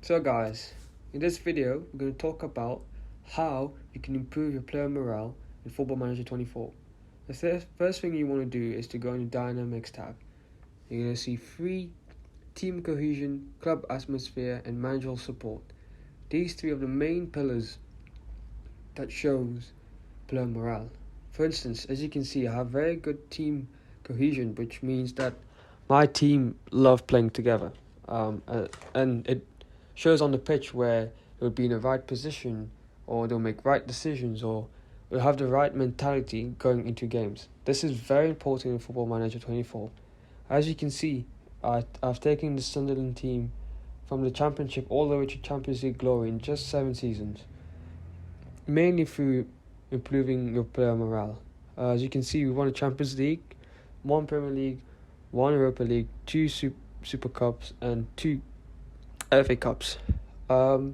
So guys, in this video we're going to talk about how you can improve your player morale in Football Manager 24. The first thing you want to do is to go into Dynamics tab. You're going to see 3: team cohesion, club atmosphere and managerial support. These 3 are the main pillars that shows player morale. For instance, as you can see, I have very good team cohesion, which means that my team love playing together, and it shows on the pitch where they'll be in the right position, or they'll make right decisions, or they'll have the right mentality going into games. This is very important in Football Manager 24. As you can see, I've taken the Sunderland team from the Championship all the way to Champions League glory in just 7 seasons, mainly through improving your player morale. As you can see, we won a Champions League, 1 Premier League, 1 Europa League, 2 Super Cups and 2 FA Cups. So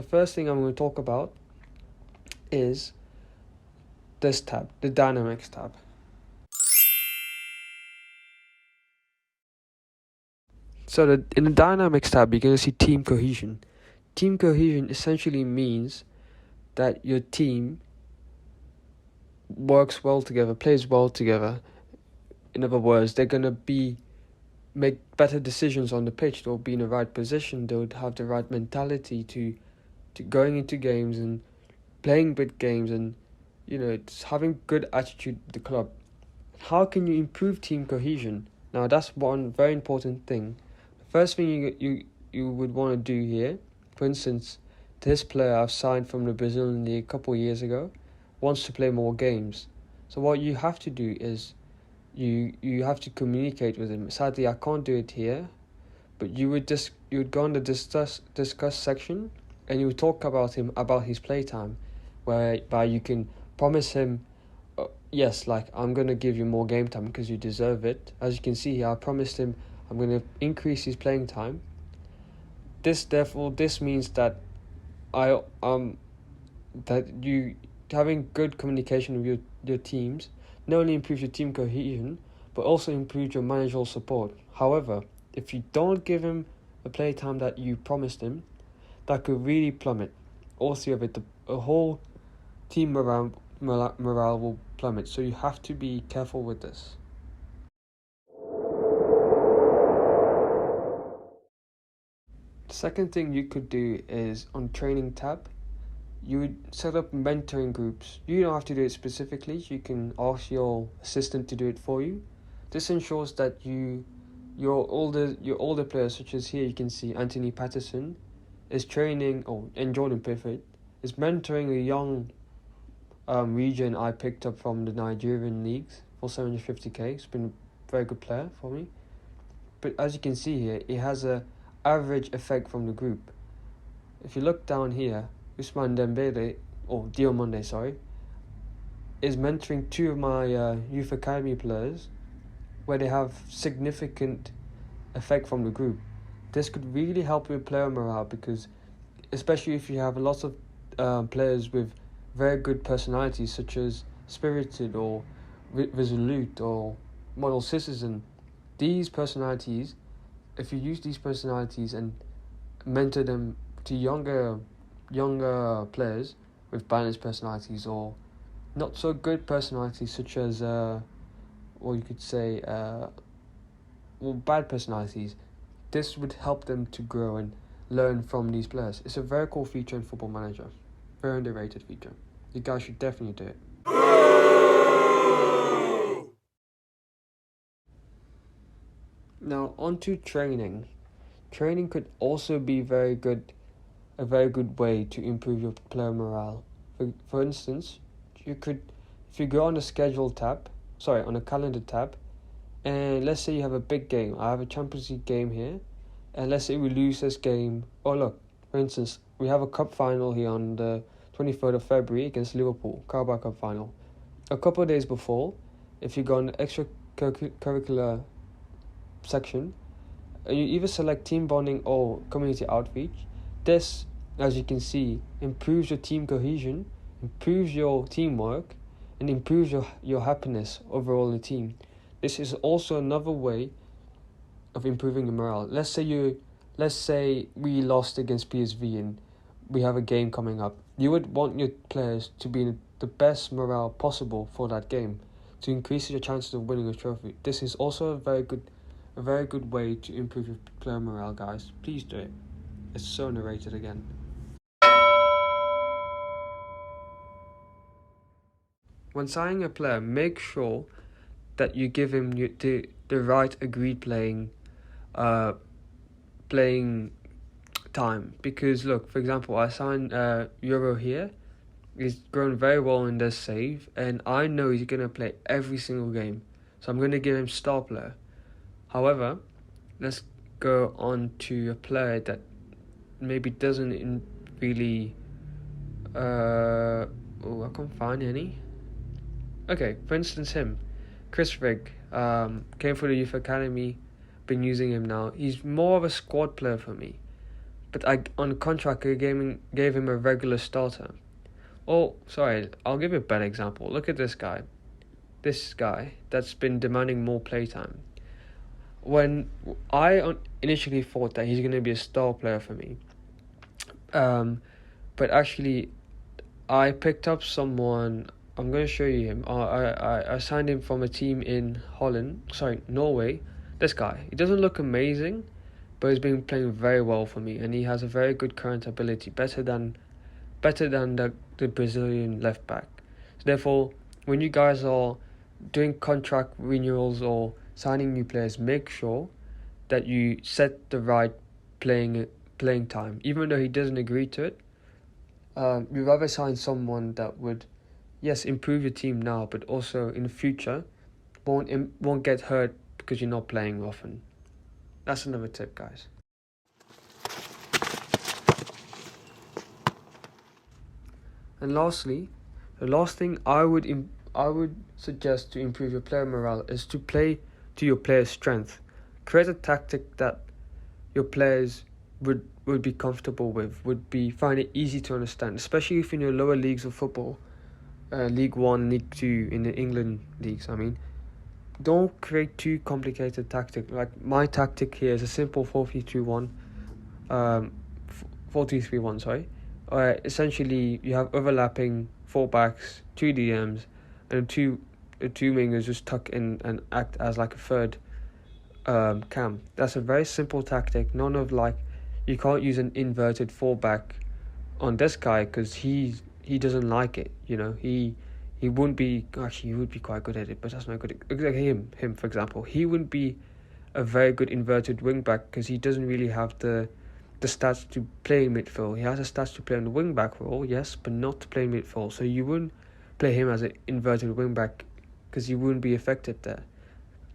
first thing I'm going to talk about is this tab, the Dynamics tab. So in the Dynamics tab, you're going to see team cohesion. Team cohesion essentially means that your team works well together, plays well together. In other words, they're going to make better decisions on the pitch. They'll be in the right position. They'll have the right mentality to going into games and playing good games, and it's having good attitude with the club. How can you improve team cohesion? Now that's one very important thing. The first thing you would want to do here, for instance, this player I've signed from the Brazilian league a couple of years ago wants to play more games. So what you have to do is you have to communicate with him. Sadly, I can't do it here, but you would go on the discuss section, and you would talk about his playtime, whereby you can promise him, yes, like, I'm going to give you more game time because you deserve it. As you can see here, I promised him I'm going to increase his playing time. This means that you having good communication with your teams not only improves your team cohesion, but also improves your managerial support. However, if you don't give him the playtime that you promised him, that could really plummet. Also, the whole team morale will plummet. So you have to be careful with this. The second thing you could do is on training tab, you would set up mentoring groups. You don't have to do it specifically. You can ask your assistant to do it for you. This ensures that your older players, such as here you can see Anthony Patterson, is training, and Jordan Pickford is mentoring a young region I picked up from the Nigerian leagues for 750k. It's been a very good player for me. But as you can see here, it has a average effect from the group. If you look down here, Usman Dembele, Diomande, is mentoring 2 of my youth academy players, where they have significant effect from the group. This could really help with player morale, because especially if you have lots of players with very good personalities, such as Spirited or Resolute or Model Citizen. These personalities, if you use these personalities and mentor them to younger players with balanced personalities or not so good personalities, such as or you could say bad personalities, this would help them to grow and learn from these players. It's a very cool feature in Football Manager, very underrated feature. You guys should definitely do it. Now on to training. Training could also be a very good way to improve your player morale. For instance, if you go on the schedule tab, on the calendar tab, and let's say you have a big game. I have a Champions League game here, and let's say we lose this game. For instance, we have a cup final here on the 23rd of February against Liverpool, Carabao Cup final. A couple of days before, if you go on the extracurricular section, you either select team bonding or community outreach. This, as you can see, improves your team cohesion, improves your teamwork, and improves your happiness overall in the team. This is also another way of improving your morale. Let's say you let's say we lost against PSV and we have a game coming up. You would want your players to be in the best morale possible for that game to increase your chances of winning a trophy. This is also a very good way to improve your player morale, guys. Please do it. It's so narrated again. When signing a player, make sure that you give him the right agreed playing time. Because look, for example, I signed Euro here. He's grown very well in this save, and I know he's going to play every single game. So I'm going to give him star player. However, let's go on to a player that maybe doesn't really... I can't find any. Okay, for instance, him. Chris Rigg, came for the youth academy, been using him now. He's more of a squad player for me. But on contract, I gave him a regular starter. Oh, sorry, I'll give you a better example. Look at this guy. This guy that's been demanding more playtime. When I initially thought that he's going to be a star player for me, but actually, I picked up someone. I'm going to show you him. I signed him from a team in Norway. This guy. He doesn't look amazing, but he's been playing very well for me, and he has a very good current ability, better than the Brazilian left back. So therefore, when you guys are doing contract renewals or signing new players, make sure that you set the right playing time. Even though he doesn't agree to it, you'd rather sign someone that would, yes, improve your team now, but also in the future won't get hurt because you're not playing often. That's another tip, guys. And lastly, the last thing I would suggest to improve your player morale is to play to your players' strength. Create a tactic that your players would be comfortable with, find it easy to understand, especially if in your lower leagues of football, League 1, League 2, in the England leagues, I mean. Don't create too complicated tactic. Like my tactic here is a simple 4-3-2-1, 4-2-3-1, sorry. Essentially, you have overlapping 4 backs, 2 DMs, and the two wingers just tuck in and act as like a third cam. That's a very simple tactic. You can't use an inverted 4-back on this guy because he doesn't like it. You know, he wouldn't be... Actually, he would be quite good at it, but that's not good. Like him, for example. He wouldn't be a very good inverted wing-back because he doesn't really have the stats to play midfield. He has the stats to play on the wing-back role, yes, but not to play midfield. So you wouldn't play him as an inverted wing-back because he wouldn't be effective there.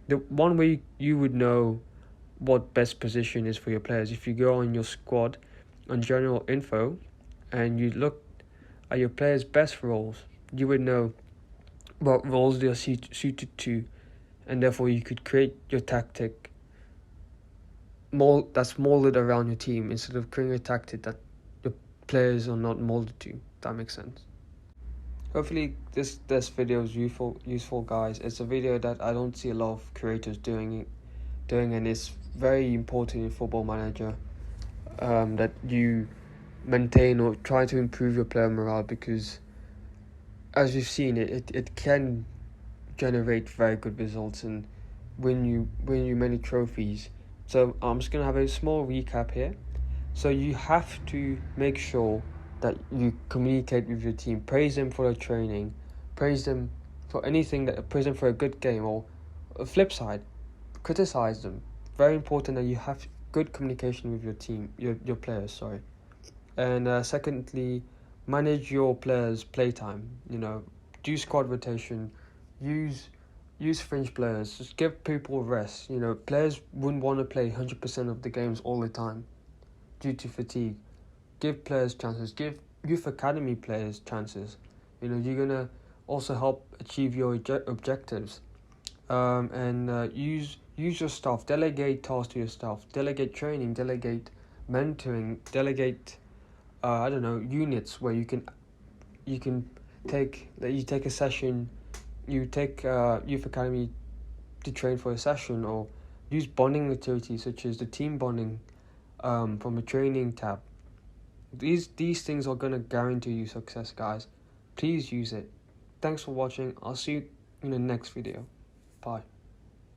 The one way you would know what best position is for your players, if you go on your squad, on general info, and you look at your players' best roles, you would know what roles they are suited to, and therefore you could create your tactic that's molded around your team instead of creating a tactic that your players are not molded to. If that makes sense. Hopefully this video is useful, guys. It's a video that I don't see a lot of creators doing, and it's very important in Football Manager that you maintain or try to improve your player morale, because as you've seen, it can generate very good results and win you many trophies. So I'm just going to have a small recap here. So you have to make sure that you communicate with your team, praise them for their training, praise them for a good game, or a flip side, criticize them. Very important that you have good communication with your team, your players, sorry. And secondly, manage your players' playtime. You know, do squad rotation, use fringe players, just give people rest. You know, players wouldn't want to play 100% of the games all the time due to fatigue. Give players chances, give youth academy players chances. You know, you're going to also help achieve your objectives. And use your staff, delegate tasks to your staff, delegate training, delegate mentoring, delegate units where you take a session, you take youth academy to train for a session, or use bonding activities such as the team bonding from a training tab. These things are gonna guarantee you success, guys. Please use it. Thanks for watching. I'll see you in the next video. Bye.